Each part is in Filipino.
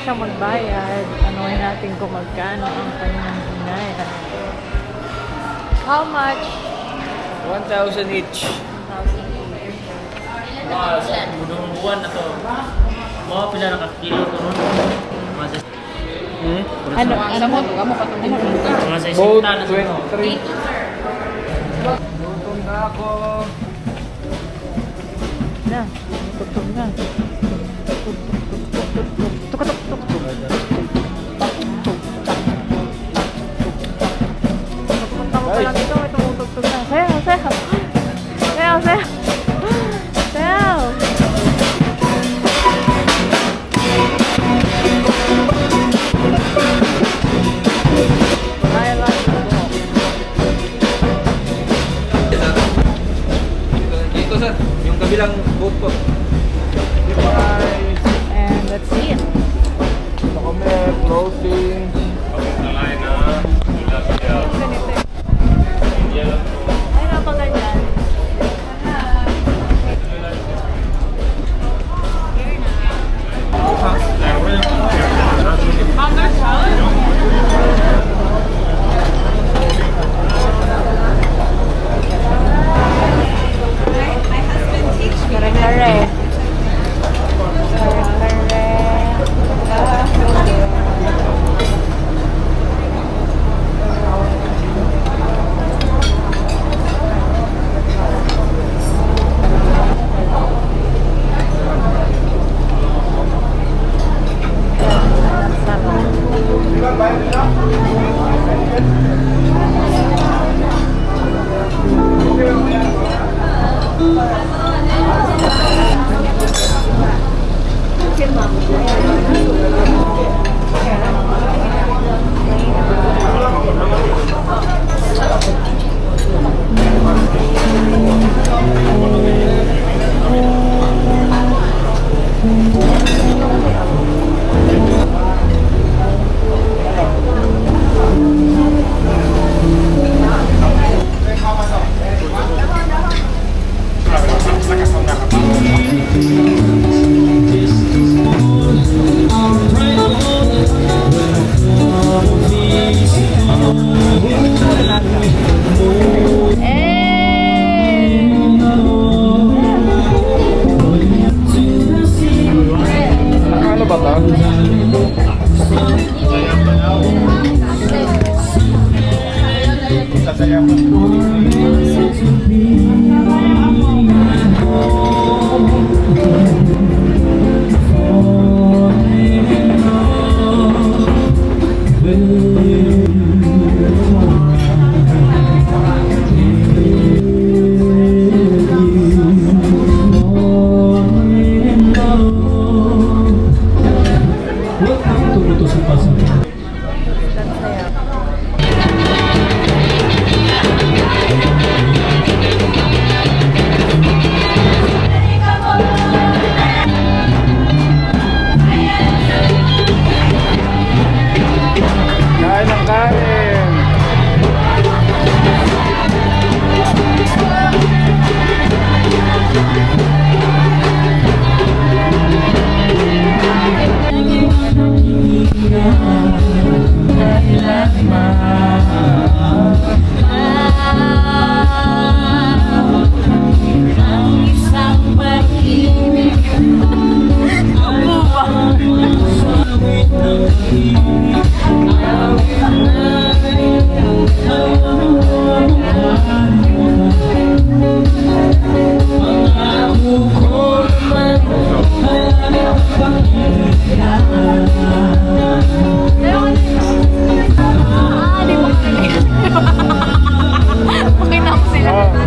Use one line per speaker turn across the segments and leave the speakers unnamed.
siya magbayad. Anuhin natin kung magkano ang kanyang hinayad. How much?
1,000 each.
1,000
Budong buwan na to. Mga pila nakakilo ko nun.
Ano? Ano mo? Ano pa itong
Mga sa
Boat
isinta na to.
23. Gutom na ako.
Na, tutog na. Pupunta ko pala dito, may tumutugtog na. Sayaw, sayaw. Sayaw, sayaw. Sayaw. I like the ball.
Dito sir, yung kabilang boat po.
And that's it.
Ito kami, closing.
Ganito eh. Ay, napaganyan. Kare-kare.
Ano ba ito? Kain ng kain.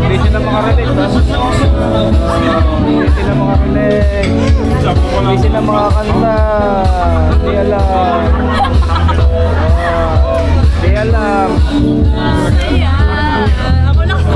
Hindi sila makarelate ba? Hindi sila makarelate. Hindi sila makakanta. Hindi alam. Hindi alam.
Ako lang Sila alam.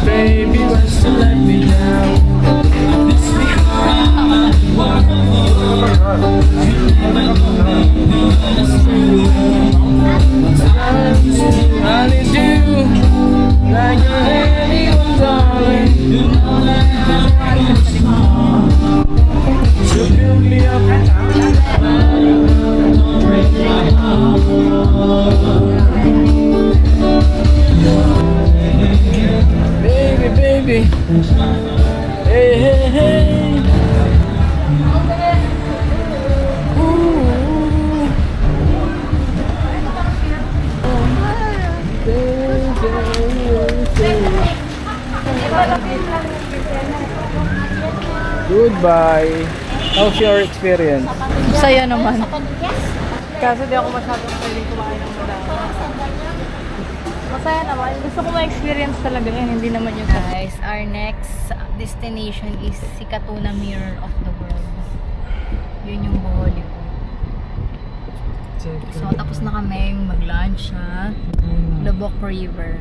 Baby wants to let me down. I need you like you're anyone, darling. You build me up. Baby, baby. Hey, hey, hey. Ooh. Goodbye. How's your experience?
Saya naman. Kasi di ako masyadong pwedeng kumain ng madami. Masaya naman. Gusto ko ma-experience talaga yan. Hindi naman yung
Guys, our next destination is Sikatuna Mirror of the World. Yun yung Bohol. So, tapos na kami mag-lunch sa Lubok River.